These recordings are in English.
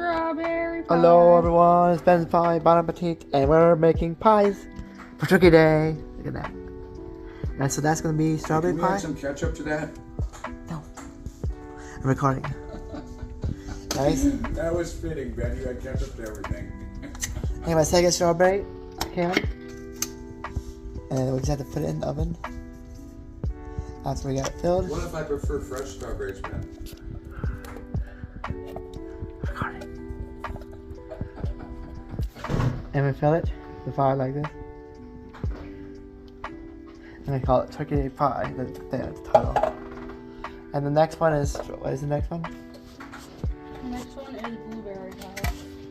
Strawberry pie. Hello everyone, it's Ben's Pie, Bon Appetit, and we're making pies for Turkey Day. Look at that. And so that's gonna be strawberry Can we pie. add some ketchup to that? No. I'm recording. Guys, That was fitting, Ben. You had ketchup to everything. hey, my second strawberry can. And we just have to put it in the oven. After we got it filled. What if I prefer fresh strawberries, Ben? Recording. And we fill it with pie like this. And I call it Turkey Day Pie, the title. And the next one is, what is the next one? The next one is blueberry pie.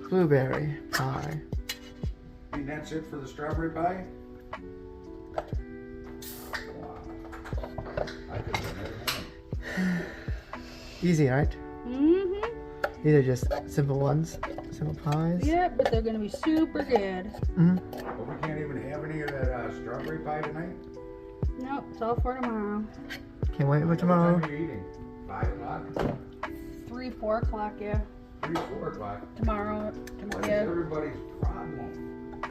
Blueberry pie. And that's it for the strawberry pie? Wow. I could run it at home. Easy, right? Mm-hmm. These are just simple ones, simple pies. Yeah, but they're gonna be super good. Mm-hmm. But we can't even have any of that strawberry pie tonight? Nope, it's all for tomorrow. Can't wait for What tomorrow. time are you eating? 5 o'clock? 3, 4 o'clock, yeah. 3, 4 o'clock? Tomorrow, What is yeah. everybody's problem?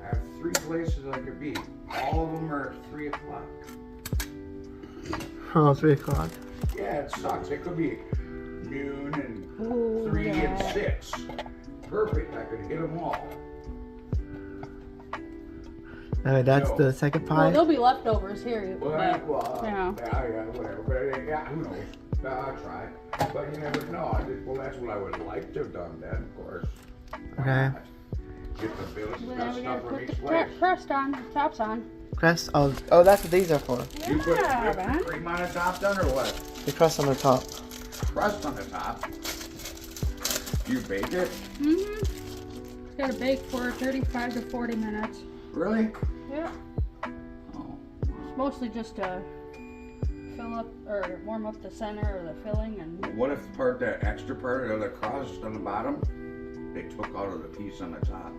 I have 3 places I could be. All of them are at 3 o'clock. Oh, 3 o'clock. Yeah, it sucks. It could be noon and Ooh, 3 and yeah. 6. Perfect. I could hit them all. Anyway, that's No. the second Well, pie. there'll be leftovers here. Well, but, yeah, yeah. whatever. But yeah, who knows? I'll try. But you never know. Well, that's what I would like to have done then, of course. Okay. Get the Phyllis Well, best we stuff gotta from put each the place. crust on, tops on. Crust. Oh, that's what these are for. You put Yeah, whipped man. cream on the top done or what? The crust on the top. Crust on the top. You bake it? Mm-hmm. It's gotta bake for 35 to 40 minutes. Really? Yeah. Oh. It's mostly just to fill up or warm up the center or the filling and What if that extra part of the crust on the bottom, they took out of the piece on the top?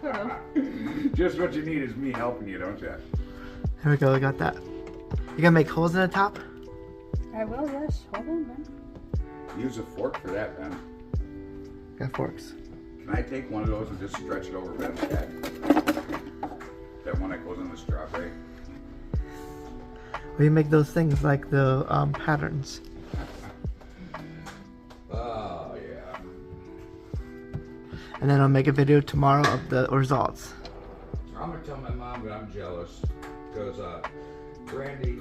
could've. Just what you need is me helping you, don't you? Here we go. We got that. You gonna make holes in the top? I will, yes. Hold on, man. Use a fork for that, Ben. Got forks. Can I take one of those and just stretch it over Ben's head? That one that goes in the strawberry. We make those things like the patterns. Oh, yeah. And then I'll make a video tomorrow of the results. I'm gonna tell my mom that I'm jealous because Brandy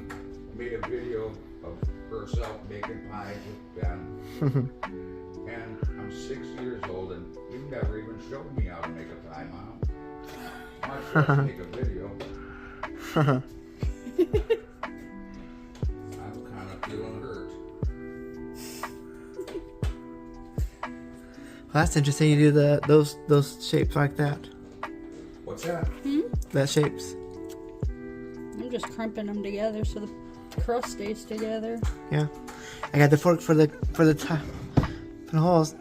made a video of herself making pies with Ben. And I'm 6 years old and you never even showed me how to make a pie, Mom. Much less make a video. I'm kind of feeling hurt. Well, that's interesting. You do those shapes like that. What's that? That shapes. I'm just crimping them together so the crust stays together. Yeah. I got the fork for the top. For the holes.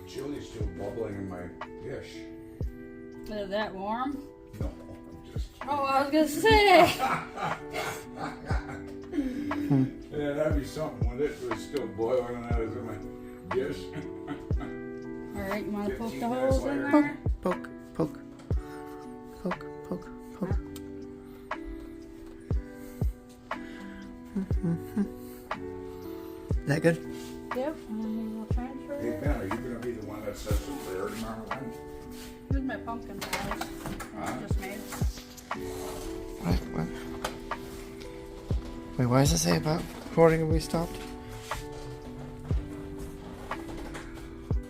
Chili's still bubbling in my dish. Is it that warm? No, I'm just. Oh, I was gonna say. Yeah, that'd be something when it was still boiling and I was in my dish. Alright, you wanna poke 15 the minutes holes in later. there? Poke, poke, poke, poke, poke. Is that good? Yep, and then we'll transfer Hey it. Ben, are you gonna be the one that says the prayer tomorrow then? Here's my pumpkin pies. I just made. What? Wait, why does it say about recording and we stopped?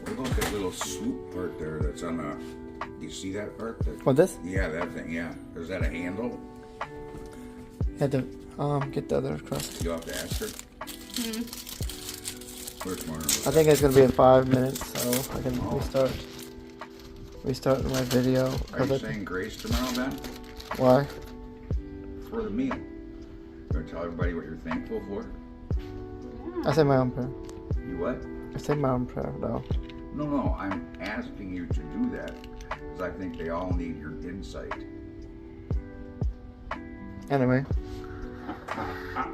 What about that little swoop part there that's on the... You see that part? What, this? Yeah, that thing, yeah. Is that a handle? You had to get the other crust. You have to ask her. Where's Martin? I think it's gonna be in 5 minutes, so I can restart my video. Are you saying grace tomorrow, Ben? Why? For the meal. You gonna tell everybody what you're thankful for? I said my own prayer. You what? I said my own prayer, though. No, I'm asking you to do that because I think they all need your insight. Anyway.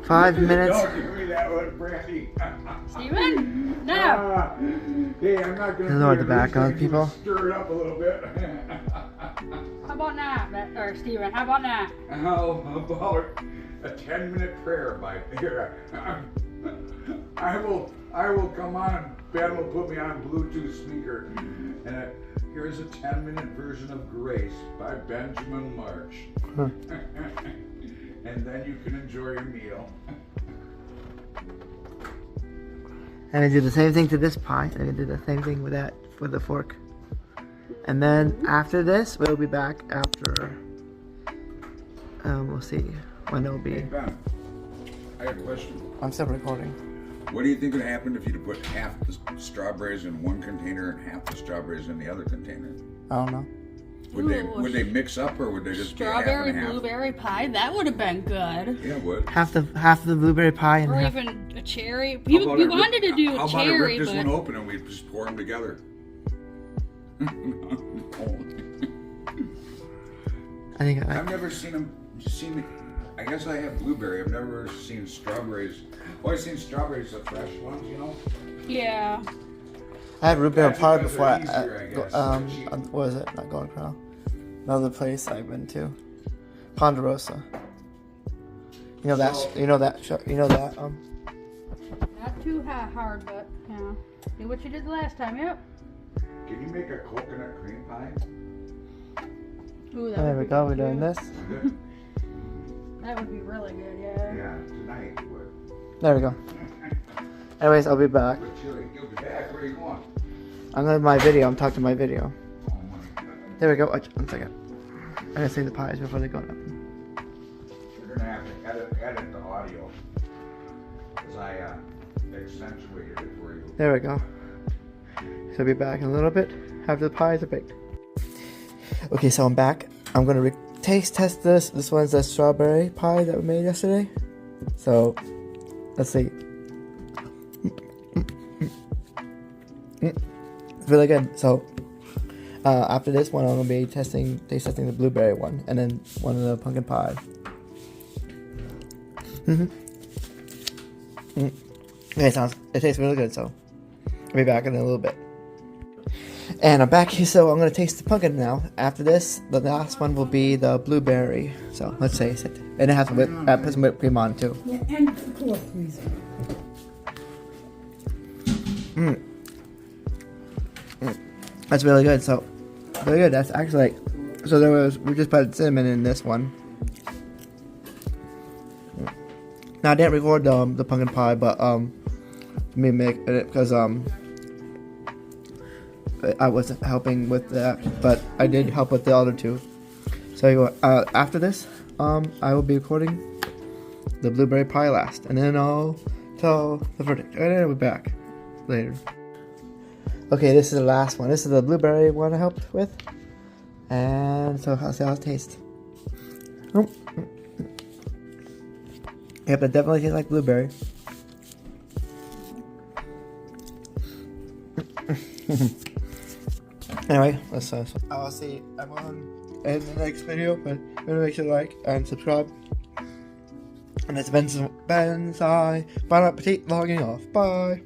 5 minutes. Don't give me that one, Brandy. Steven? No. Hey, I'm not going to Lower the background, people. Stir it up a little bit. How about now, or Steven? How about now? How about a 10-minute prayer by here? I will come on and Ben will put me on Bluetooth speaker. And here's a 10-minute version of Grace by Benjamin March. Huh. And then you can enjoy your meal. And I did the same thing to this pie. And I did the same thing with that, with the fork. And then after this, we'll be back after, we'll see when it'll Hey be. Ben, I got a question. I'm still recording. What do you think would happen if you put half the strawberries in one container and half the strawberries in the other container? I don't know. Would they mix up or would they just Strawberry be half and half? blueberry pie? That would have been good. Yeah, it would. Half the blueberry pie and Or half. even a cherry. How You about I rip- wanted to do How a about I cherry, rip this but one open and we just pour them together? I think I've never seen them. I guess I have blueberry. I've never seen strawberries. Always seen strawberries, the fresh ones, you know. yeah. I had root beer That's pie because before. they're easier, I guess. They're cheap. What was it? Not Golden Corral. Another place I've been to, Ponderosa. You know that. So- You know that. You know that. Not too hard, but yeah. Do what you did the last time. Yep. Can you make a coconut cream pie? Ooh, that There would we be go. good, We're doing too. this. That would be really good. Yeah. Yeah, tonight it would. There we go. Anyways, I'll be back. But you'll be back. Where are you going? I'm going to my video. I'm talking to my video. Oh my God. There we go. Watch, 1 second. I'm gonna save the pies before they go up. You're gonna have to edit the audio because I accentuated it for you. There we go. So I'll be back in a little bit after the pies are baked. Okay, so I'm back. I'm gonna taste test this. This one's a strawberry pie that we made yesterday. So let's see. It's really good. So after this one, I'm gonna be taste testing the blueberry one, and then one of the pumpkin pie. It tastes really good. So I'll be back in a little bit. And I'm back here, so I'm gonna taste the pumpkin now. After this, the last one will be the blueberry. So let's taste it, and it has put some whipped cream on too. Yeah, and cool, please. That's really good. So really good. That's actually like, we just put cinnamon in this one. Now I didn't record the pumpkin pie, but me make it because I wasn't helping with that, but I did help with the other two. So after this, I will be recording the blueberry pie last, and then I'll tell the verdict. And then I'll be back later. Okay, this is the last one. This is the blueberry one I helped with, and so I'll see how it tastes. Yep, it definitely tastes like blueberry. Anyway, let's I'll see everyone in the next video, but remember to make sure to like and subscribe. And it's Bon Appetit logging off. Bye.